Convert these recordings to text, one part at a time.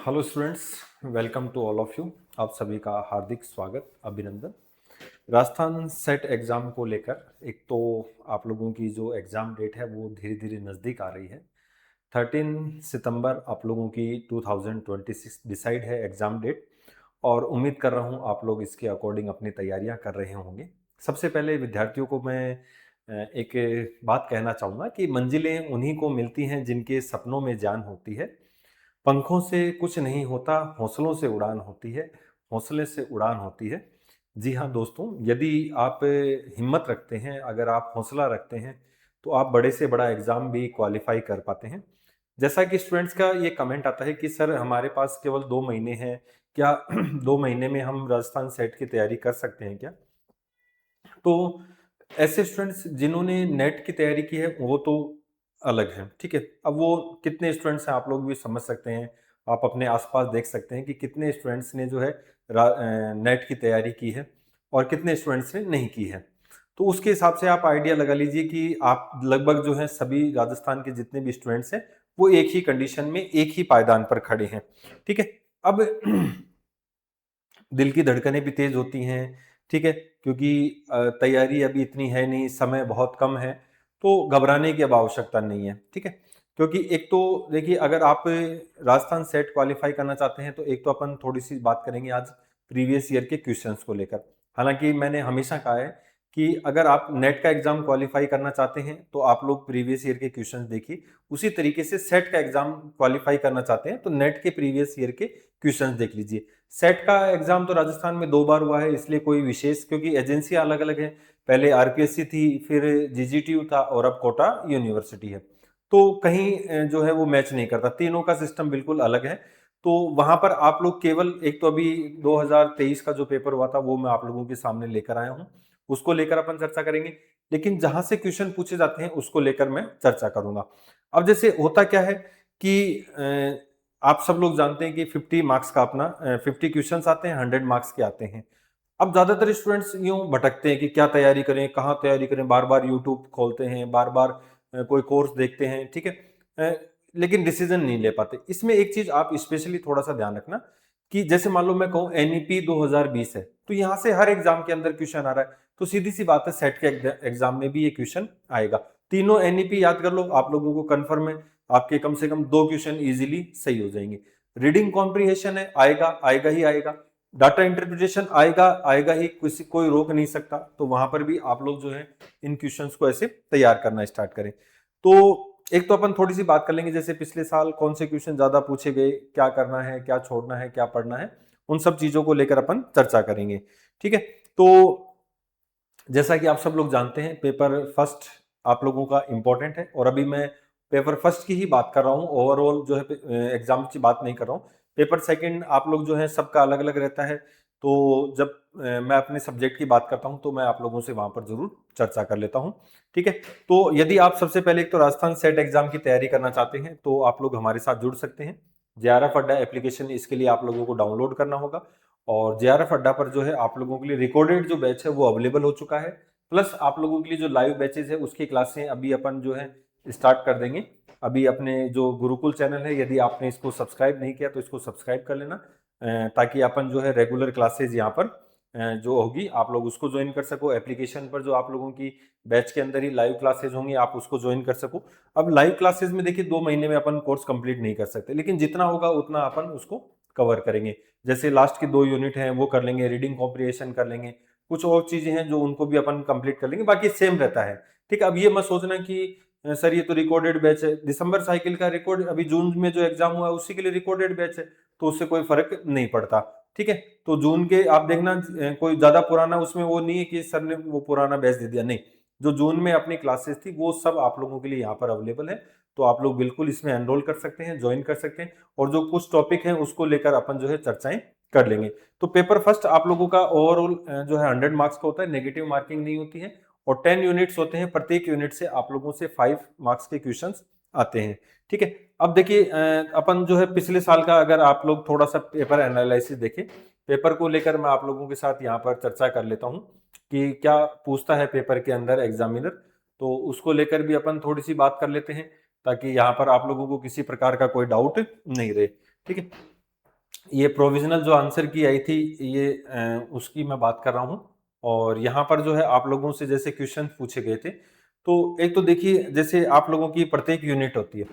Hello students, welcome to all of you. आप सभी का हार्दिक स्वागत, अभिनंदन। राजस्थान सेट एग्ज़ाम को लेकर एक तो आप लोगों की जो एग्ज़ाम डेट है वो धीरे धीरे नज़दीक आ रही है। 13 सितंबर आप लोगों की 2026 डिसाइड है एग्ज़ाम डेट, और उम्मीद कर रहा हूँ आप लोग इसके अकॉर्डिंग अपनी तैयारियाँ कर रहे होंगे। सबसे पहले विद्यार्थियों को मैं एक बात कहना चाहूँगा कि मंजिलें उन्हीं को मिलती हैं जिनके सपनों में जान होती है। पंखों से कुछ नहीं होता, हौसलों से उड़ान होती है, हौसले से उड़ान होती है। जी हाँ दोस्तों, यदि आप हिम्मत रखते हैं, अगर आप हौसला रखते हैं, तो आप बड़े से बड़ा एग्ज़ाम भी क्वालिफ़ाई कर पाते हैं। जैसा कि स्टूडेंट्स का ये कमेंट आता है कि सर हमारे पास केवल 2 महीने हैं, क्या 2 महीने में हम राजस्थान सेट की तैयारी कर सकते हैं क्या? तो ऐसे स्टूडेंट्स जिन्होंने नेट की तैयारी की है वो तो अलग है, ठीक है। अब वो कितने स्टूडेंट्स हैं आप लोग भी समझ सकते हैं। आप अपने आसपास देख सकते हैं कि कितने स्टूडेंट्स ने जो है नेट की तैयारी की है और कितने स्टूडेंट्स ने नहीं की है। तो उसके हिसाब से आप आइडिया लगा लीजिए कि आप लगभग जो है सभी राजस्थान के जितने भी स्टूडेंट्स हैं वो एक ही कंडीशन में एक ही पायदान पर खड़े हैं, ठीक है। अब दिल की धड़कनें भी तेज होती हैं, ठीक है, क्योंकि तैयारी अभी इतनी है नहीं, समय बहुत कम है, तो घबराने की अब आवश्यकता नहीं है, ठीक है। क्योंकि एक तो देखिए, अगर आप राजस्थान सेट क्वालिफाई करना चाहते हैं तो एक तो अपन थोड़ी सी बात करेंगे आज प्रीवियस ईयर के क्वेश्चंस को लेकर। हालांकि मैंने हमेशा कहा है कि अगर आप नेट का एग्जाम क्वालिफाई करना चाहते हैं तो आप लोग प्रीवियस ईयर के क्वेश्चंस देखिए, उसी तरीके से सेट का एग्जाम क्वालिफाई करना चाहते हैं तो नेट के प्रीवियस ईयर के क्वेश्चंस देख लीजिए। सेट का एग्जाम तो राजस्थान में 2 बार हुआ है, इसलिए कोई विशेष, क्योंकि एजेंसियां अलग अलग हैं। पहले आरपीएससी थी, फिर जीजीटीयू था और अब कोटा यूनिवर्सिटी है। तो कहीं जो है वो मैच नहीं करता, तीनों का सिस्टम बिल्कुल अलग है। तो वहां पर आप लोग केवल एक तो अभी 2023 का जो पेपर हुआ था वो मैं आप लोगों के सामने लेकर आया हूं, उसको लेकर अपन चर्चा करेंगे। लेकिन जहां से क्वेश्चन पूछे जाते हैं उसको लेकर मैं चर्चा करूंगा। अब जैसे होता क्या है कि आप सब लोग जानते हैं कि 50 मार्क्स का अपना 50 क्वेश्चंस आते हैं, 100 मार्क्स के आते हैं। अब ज्यादातर स्टूडेंट्स यूं भटकते हैं कि क्या तैयारी करें, कहाँ तैयारी करें, बार बार यूट्यूब खोलते हैं, बार बार कोई कोर्स देखते हैं, ठीक है। लेकिन डिसीजन नहीं ले पाते। इसमें एक चीज आप स्पेशली थोड़ा सा ध्यान रखना कि जैसे मान लो मैं कहूँ एनईपी 2020 है, तो यहाँ से हर एग्जाम के अंदर क्वेश्चन आ रहा है, तो सीधी सी बात है सेट के एग्जाम में भी ये क्वेश्चन आएगा। तीनों एनईपी याद कर लो, आप लोगों को कंफर्म है, आपके कम से कम 2 क्वेश्चन इजीली सही हो जाएंगे। रीडिंग कॉम्प्रिहेंशन है, आएगा आएगा ही आएगा। डाटा इंटरप्रिटेशन आएगा आएगा ही, किसी कोई रोक नहीं सकता। तो वहां पर भी आप लोग जो है इन क्वेश्चंस को ऐसे तैयार करना स्टार्ट करें। तो एक तो अपन थोड़ी सी बात कर लेंगे, जैसे पिछले साल कौन से क्वेश्चन ज्यादा पूछे गए, क्या करना है, क्या छोड़ना है, क्या पढ़ना है, उन सब चीजों को लेकर अपन चर्चा करेंगे, ठीक है। तो जैसा कि आप सब लोग जानते हैं, पेपर फर्स्ट आप लोगों का इंपॉर्टेंट है, और अभी मैं पेपर फर्स्ट की ही बात कर रहा हूँ, ओवरऑल जो है एग्जाम की बात नहीं कर रहा हूँ। पेपर सेकंड आप लोग जो है सबका अलग अलग रहता है। तो जब मैं अपने सब्जेक्ट की बात करता हूँ तो मैं आप लोगों से वहां पर जरूर चर्चा कर लेता हूँ, ठीक है। तो यदि आप सबसे पहले एक तो राजस्थान सेट एग्जाम की तैयारी करना चाहते हैं तो आप लोग हमारे साथ जुड़ सकते हैं। जेआरएफ अड्डा एप्लीकेशन, इसके लिए आप लोगों को डाउनलोड करना होगा, और जेआरएफ अड्डा पर जो है आप लोगों के लिए रिकॉर्डेड जो बैच है वो अवेलेबल हो चुका है। प्लस आप लोगों के लिए जो लाइव बैचेज है उसकी क्लासें अभी अपन जो है स्टार्ट कर देंगे। अभी अपने जो गुरुकुल चैनल है, यदि आपने इसको सब्सक्राइब नहीं किया तो इसको सब्सक्राइब कर लेना, ताकि अपन जो है रेगुलर क्लासेज यहाँ पर जो होगी आप लोग उसको ज्वाइन कर सको। एप्लीकेशन पर जो आप लोगों की बैच के अंदर ही लाइव क्लासेज होंगी, आप उसको ज्वाइन कर सको। अब लाइव क्लासेज में देखिए 2 महीने में अपन कोर्स कंप्लीट नहीं कर सकते, लेकिन जितना होगा उतना अपन उसको कवर करेंगे। जैसे लास्ट की 2 यूनिट हैं वो कर लेंगे, रीडिंग कॉम्प्रिहेंशन कर लेंगे, कुछ और चीजें हैं जो उनको भी अपन कंप्लीट कर लेंगे, बाकी सेम रहता है, ठीक है। अब ये मत सोचना कि सर ये तो रिकॉर्डेड बैच है, दिसंबर साइकिल का रिकॉर्ड, अभी जून में जो एग्जाम हुआ है उसी के लिए रिकॉर्डेड बैच है, तो उससे कोई फर्क नहीं पड़ता, ठीक है। तो जून के आप देखना कोई ज्यादा पुराना उसमें वो नहीं है कि सर ने वो पुराना बैच दे दिया, नहीं। जो जून में अपनी क्लासेस थी वो सब आप लोगों के लिए यहाँ पर अवेलेबल है, तो आप लोग बिल्कुल इसमें एनरोल कर सकते हैं, ज्वाइन कर सकते हैं, और जो कुछ टॉपिक है उसको लेकर अपन जो है चर्चाएं कर लेंगे। तो पेपर फर्स्ट आप लोगों का ओवरऑल जो है 100 मार्क्स का होता है, नेगेटिव मार्किंग नहीं होती है, और 10 यूनिट्स होते हैं, प्रत्येक यूनिट से आप लोगों से 5 मार्क्स के क्वेश्चंस आते हैं, ठीक है। अब देखिए अपन जो है पिछले साल का अगर आप लोग थोड़ा सा पेपर एनालिसिस देखें, पेपर को लेकर मैं आप लोगों के साथ यहाँ पर चर्चा कर लेता हूँ कि क्या पूछता है पेपर के अंदर एग्जामिनर, तो उसको लेकर भी अपन थोड़ी सी बात कर लेते हैं, ताकि यहाँ पर आप लोगों को किसी प्रकार का कोई डाउट नहीं रहे, ठीक है। ये प्रोविजनल जो आंसर की आई थी, ये उसकी मैं बात कर रहा हूँ। और यहाँ पर जो है आप लोगों से जैसे क्वेश्चन पूछे गए थे, तो एक तो देखिए जैसे आप लोगों की प्रत्येक यूनिट होती है,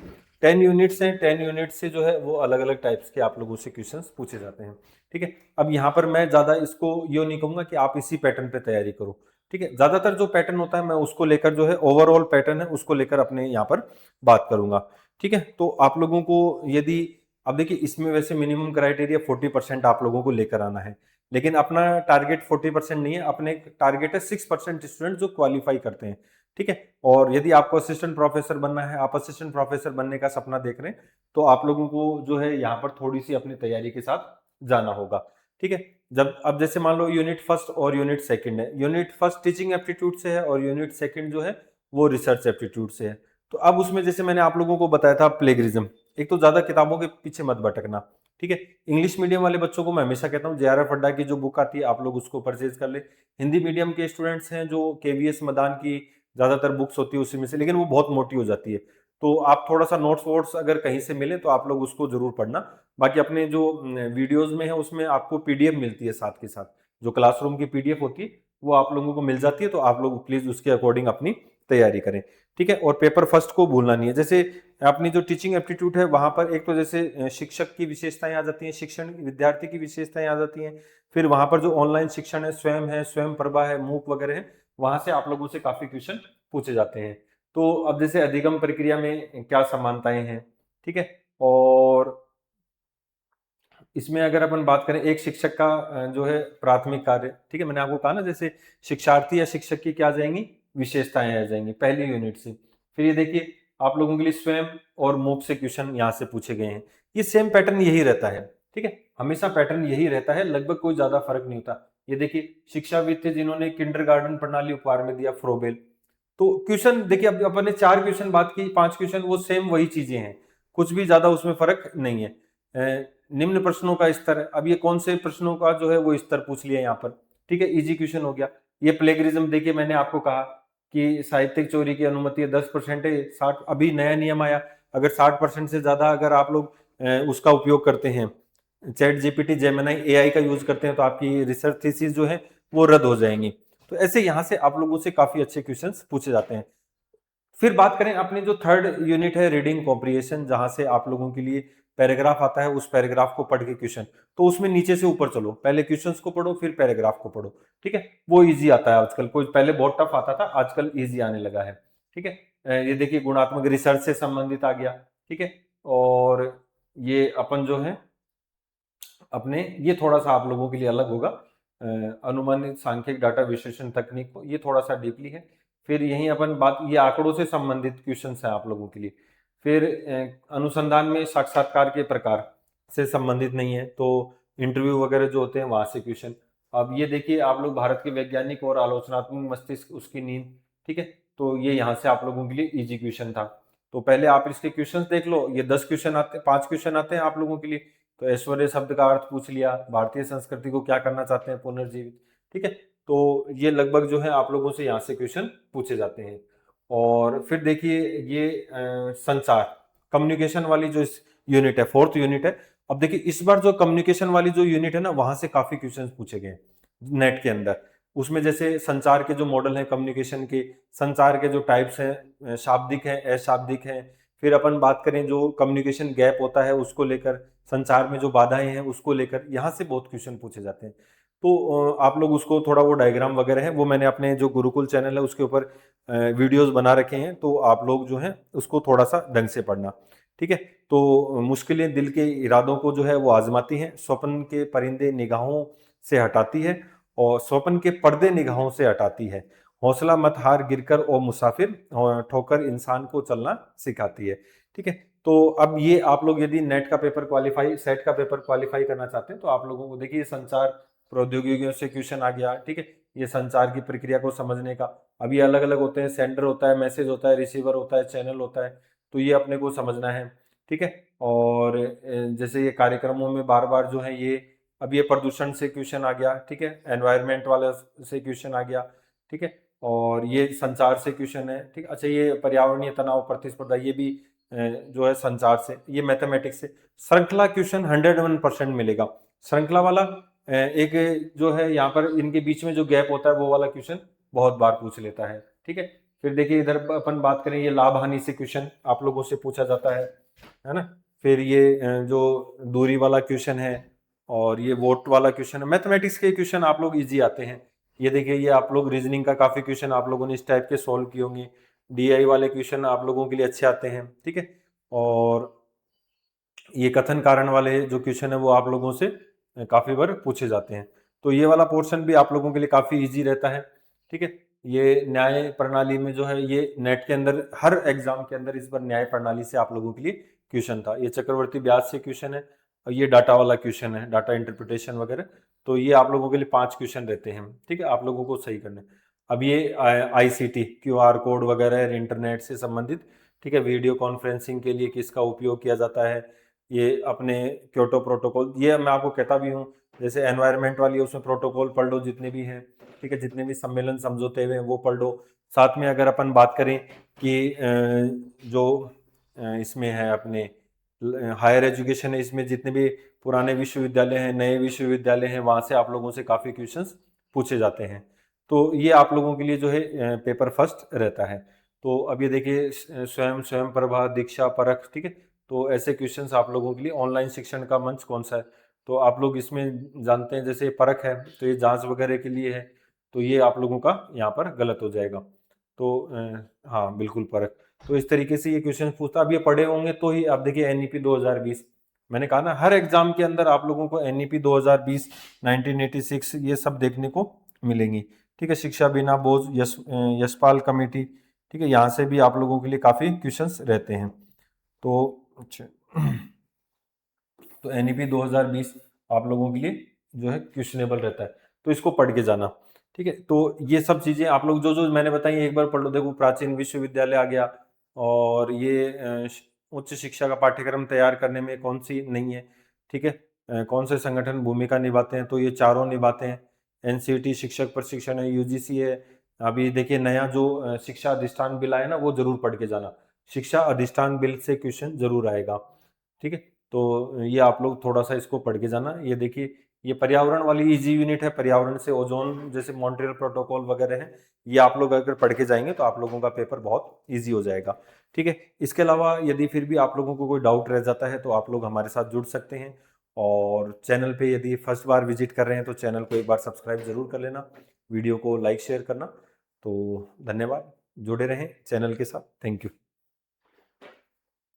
10 यूनिट्स हैं, 10 यूनिट से जो है वो अलग अलग टाइप्स के आप लोगों से क्वेश्चंस पूछे जाते हैं। ठीक है, अब यहाँ पर मैं ज़्यादा इसको ये नहीं कहूँगा कि आप इसी पैटर्न पे तैयारी करो। ठीक है, ज़्यादातर जो पैटर्न होता है मैं उसको लेकर जो है ओवरऑल पैटर्न है उसको लेकर अपने यहाँ पर बात करूंगा। ठीक है, तो आप लोगों को यदि, अब देखिए इसमें वैसे मिनिमम क्राइटेरिया 40% आप लोगों को लेकर आना है, लेकिन अपना टारगेट 40% नहीं है, अपने टारगेट है 6% स्टूडेंट जो क्वालिफाई करते हैं। ठीक है, और यदि आपको असिस्टेंट प्रोफेसर बनना है, आप असिस्टेंट प्रोफेसर बनने का सपना देख रहे हैं, तो आप लोगों को जो है यहाँ पर थोड़ी सी अपनी तैयारी के साथ जाना होगा। ठीक है, जब अब जैसे मान लो यूनिट फर्स्ट और यूनिट सेकंड है, यूनिट फर्स्ट टीचिंग एप्टीट्यूड से है और यूनिट सेकंड जो है वो रिसर्च एप्टीट्यूड से है। तो अब उसमें जैसे मैंने आप लोगों को बताया था प्लेगरिज्म, एक तो ज्यादा किताबों के पीछे मत भटकना। ठीक है, इंग्लिश मीडियम वाले बच्चों को मैं हमेशा कहता हूँ JRF अड्डा की जो बुक आती है आप लोग उसको परचेज कर ले। हिंदी मीडियम के स्टूडेंट्स हैं जो KVS मदान की ज्यादातर बुक्स होती है उसी में से, लेकिन वो बहुत मोटी हो जाती है, तो आप थोड़ा सा नोट्स वोट्स अगर कहीं से मिले तो आप लोग उसको जरूर पढ़ना। बाकी अपने जो वीडियोज में है उसमें आपको PDF मिलती है साथ के साथ, जो क्लासरूम की PDF होती है वो आप लोगों को मिल जाती है, तो आप लोग प्लीज उसके अकॉर्डिंग अपनी तैयारी करें। ठीक है, और पेपर फर्स्ट को भूलना नहीं है। जैसे अपनी जो टीचिंग एप्टीट्यूड है वहां पर एक तो जैसे शिक्षक की विशेषताएं आ जाती हैं, शिक्षण विद्यार्थी की विशेषताएं आ जाती हैं, फिर वहां पर जो ऑनलाइन शिक्षण है, स्वयं प्रभा है, मूक वगैरह है, वहां से आप लोगों से काफी क्वेश्चन पूछे जाते हैं। तो अब जैसे अधिगम प्रक्रिया में क्या समानताएं हैं, ठीक है, और इसमें अगर अपन बात करें एक शिक्षक का जो है प्राथमिक कार्य, ठीक है, मैंने आपको कहा ना जैसे शिक्षार्थी या शिक्षक की क्या आ जाएंगी, विशेषताएं आ जाएंगी पहली यूनिट से। फिर ये देखिए आप लोगों के लिए स्वयं और मूक से क्वेश्चन यहाँ से पूछे गए हैं, ये सेम पैटर्न यही रहता है। ठीक है, हमेशा पैटर्न यही रहता है, लगभग कोई ज्यादा फर्क नहीं होता। ये देखिए शिक्षाविद थे जिन्होंने किंडरगार्टन प्रणाली उपहार में दिया, फ्रोबेल। तो क्वेश्चन देखिए, अब अपन ने 4 क्वेश्चन बात की, 5 क्वेश्चन वो सेम वही चीजें हैं, कुछ भी ज्यादा उसमें फर्क नहीं है। निम्न प्रश्नों का स्तर है, अब ये कौन से प्रश्नों का जो है वो स्तर पूछ लिया यहाँ पर। ठीक है, इजी क्वेश्चन हो गया। ये प्लेगरिज्म देखिए मैंने आपको कहा कि साहित्यिक चोरी की अनुमति है 10% है, 60 अभी नया नियम आया, अगर 60% से ज्यादा अगर आप लोग उसका उपयोग करते हैं, ChatGPT जेमिनी AI का यूज करते हैं, तो आपकी रिसर्च थीसिस जो है वो रद्द हो जाएंगी। तो ऐसे यहाँ से आप लोगों से काफी अच्छे क्वेश्चंस पूछे जाते हैं। फिर बात करें अपने जो थर्ड यूनिट है रीडिंग कॉम्प्रिहेंशन, जहां से आप लोगों के लिए पैराग्राफ आता है, उस पैराग्राफ को पढ़ के क्वेश्चन, तो उसमें नीचे से ऊपर चलो, पहले क्वेश्चंस को पढ़ो फिर पैराग्राफ को पढ़ो। ठीक है, वो इजी आता है आजकल, कोई पहले बहुत टफ आता था, आजकल इजी आने लगा है। ठीक है, ये देखिए गुणात्मक रिसर्च से संबंधित आ गया। ठीक है, और ये अपन जो है अपने, ये थोड़ा सा आप लोगों के लिए अलग होगा, अनुमानित सांख्यिक डाटा विश्लेषण तकनीक को, ये थोड़ा सा डीपली है। फिर यहीं अपन बात, ये आंकड़ों से संबंधित क्वेश्चंस हैं आप लोगों के लिए। फिर अनुसंधान में साक्षात्कार के प्रकार से संबंधित नहीं है, तो इंटरव्यू वगैरह जो होते हैं वहां से क्वेश्चन। अब ये देखिए आप लोग भारत के वैज्ञानिक और आलोचनात्मक मस्तिष्क उसकी नींद, ठीक है, तो ये यहाँ से आप लोगों के लिए इजी क्वेश्चन था। तो पहले आप इसके क्वेश्चंस देख लो, ये 10 क्वेश्चन आते, 5 क्वेश्चन आते हैं आप लोगों के लिए। तो ऐश्वर्य शब्द का अर्थ पूछ लिया, भारतीय संस्कृति को क्या करना चाहते हैं, पुनर्जीवित। ठीक है, तो ये लगभग जो है आप लोगों से यहाँ से क्वेश्चन पूछे जाते हैं। और फिर देखिए ये संचार, कम्युनिकेशन वाली जो यूनिट है, फोर्थ यूनिट है। अब देखिए इस बार जो कम्युनिकेशन वाली जो यूनिट है ना, वहां से काफी क्वेश्चन पूछे गए नेट के अंदर। उसमें जैसे संचार के जो मॉडल है कम्युनिकेशन के, संचार के जो टाइप्स हैं, शाब्दिक है, अशाब्दिक है। फिर अपन बात करें जो कम्युनिकेशन गैप होता है उसको लेकर, संचार में जो बाधाएं हैं उसको लेकर, यहाँ से बहुत क्वेश्चन पूछे जाते हैं। तो आप लोग उसको थोड़ा, वो डायग्राम वगैरह है वो मैंने अपने जो गुरुकुल चैनल है उसके ऊपर वीडियोस बना रखे हैं, तो आप लोग जो है उसको थोड़ा सा ढंग से पढ़ना। ठीक है, तो मुश्किलें दिल के इरादों को जो है वो आजमाती हैं, स्वप्न के परिंदे निगाहों से हटाती है, और स्वप्न के पर्दे निगाहों से हटाती है, हौसला मत हार गिरकर ओ मुसाफिर, और ठोकर इंसान को चलना सिखाती है। ठीक है, तो अब ये आप लोग यदि नेट का पेपर क्वालिफाई, सेट का पेपर क्वालिफाई करना चाहते हैं, तो आप लोगों को देखिए संचार प्रौद्योगिकियों से क्वेश्चन आ गया। ठीक है, ये संचार की प्रक्रिया को समझने का, अब ये अलग अलग होते हैं, सेंडर होता है, मैसेज होता है, रिसीवर होता है, चैनल होता है, तो ये अपने को समझना है। ठीक है, और जैसे ये कार्यक्रमों में बार बार जो है ये, अब ये प्रदूषण से क्वेश्चन आ गया। ठीक है, एनवायरमेंट वाला से क्वेश्चन आ गया। ठीक है, और ये संचार से क्वेश्चन है। ठीक, अच्छा ये पर्यावरणीय तनाव प्रतिस्पर्धा, ये भी जो है संचार से, ये मैथमेटिक्स से। श्रृंखला क्वेश्चन 101% मिलेगा। श्रृंखला वाला एक जो है यहाँ पर इनके बीच में जो गैप होता है वो वाला क्वेश्चन बहुत बार पूछ लेता है, ठीक है। फिर देखिए इधर अपन बात करें, ये लाभ हानि से क्वेश्चन आप लोगों से पूछा जाता है ना। फिर ये जो दूरी वाला क्वेश्चन है, और ये वोट वाला क्वेश्चन है। मैथमेटिक्स के क्वेश्चन आप लोग इजी आते हैं। ये देखिए, ये आप लोग रीजनिंग का काफी क्वेश्चन आप लोगों ने इस टाइप के सॉल्व किए होंगे। डीआई वाले क्वेश्चन आप लोगों के लिए अच्छे आते हैं, ठीक है। और ये कथन कारण वाले जो क्वेश्चन है वो आप लोगों से काफी बार पूछे जाते हैं। तो ये वाला पोर्शन भी आप लोगों के लिए काफी इजी रहता है, ठीक है। ये न्याय प्रणाली में जो है, ये नेट के अंदर हर एग्जाम के अंदर इस बार न्याय प्रणाली से आप लोगों के लिए क्वेश्चन था। ये चक्रवर्ती ब्याज से क्वेश्चन है, और ये डाटा वाला क्वेश्चन है, डाटा इंटरप्रिटेशन वगैरह। तो ये आप लोगों के लिए 5 क्वेश्चन रहते हैं, ठीक है, आप लोगों को सही करने। अब ये आईसीटी, क्यूआर कोड वगैरह, इंटरनेट से संबंधित, ठीक है, वीडियो कॉन्फ्रेंसिंग के लिए किसका उपयोग किया जाता है, ये अपने क्योटो प्रोटोकॉल, ये मैं आपको कहता भी हूँ। जैसे एनवायरनमेंट वाली है, उसमें प्रोटोकॉल पढ़ लो जितने भी हैं, ठीक है, जितने भी सम्मेलन समझौते हुए हैं वो पढ़ लो। साथ में अगर अपन बात करें कि जो इसमें है अपने हायर एजुकेशन है, इसमें जितने भी पुराने विश्वविद्यालय हैं, नए विश्वविद्यालय हैं, वहाँ से आप लोगों से काफ़ी क्वेश्चंस पूछे जाते हैं। तो ये आप लोगों के लिए जो है पेपर फर्स्ट रहता है। तो अब ये देखिए, स्वयं प्रभा, दीक्षा परख, ठीक है। तो ऐसे क्वेश्चंस आप लोगों के लिए, ऑनलाइन शिक्षण का मंच कौन सा है, तो आप लोग इसमें जानते हैं। जैसे परख है तो ये जांच वगैरह के लिए है, तो ये आप लोगों का यहाँ पर गलत हो जाएगा। तो हाँ बिल्कुल परख। तो इस तरीके से ये क्वेश्चन पूछता, अब ये पढ़े होंगे तो ही। आप देखिए एनईपी 2020, मैंने कहा ना हर एग्जाम के अंदर आप लोगों को एनईपी 2020, 1986 ये सब देखने को मिलेंगी, ठीक है। शिक्षा बिना बोझ, यशपाल कमेटी, ठीक है, यहाँ से भी आप लोगों के लिए काफ़ी क्वेश्चंस रहते हैं। तो अच्छा, तो एनईपी 2020 आप लोगों के लिए जो है क्वेश्चनेबल रहता है, तो इसको पढ़ के जाना, ठीक है। तो ये सब चीज़ें आप लोग जो जो मैंने बताई एक बार पढ़ लो। देखो, प्राचीन विश्वविद्यालय आ गया, और ये उच्च शिक्षा का पाठ्यक्रम तैयार करने में कौन सी नहीं है, ठीक है। कौन से संगठन भूमिका निभाते हैं, तो ये चारों निभाते हैं। एनसीईटी शिक्षक प्रशिक्षण है, यूजीसी है। अभी देखिए नया जो शिक्षा अधिष्ठान बिल आया ना, वो जरूर पढ़ के जाना। शिक्षा अधिष्ठान बिल से क्वेश्चन जरूर आएगा, ठीक है। तो ये आप लोग थोड़ा सा इसको पढ़ के जाना। ये देखिए, ये पर्यावरण वाली इजी यूनिट है, पर्यावरण से ओजोन जैसे मॉन्ट्रियल प्रोटोकॉल वगैरह है, ये आप लोग अगर पढ़ के जाएंगे तो आप लोगों का पेपर बहुत इजी हो जाएगा, ठीक है। इसके अलावा यदि फिर भी आप लोगों को कोई डाउट रह जाता है तो आप लोग हमारे साथ जुड़ सकते हैं। और चैनल पे यदि फर्स्ट बार विजिट कर रहे हैं तो चैनल को एक बार सब्सक्राइब जरूर कर लेना, वीडियो को लाइक शेयर करना। तो धन्यवाद, जुड़े रहें चैनल के साथ। Thank you.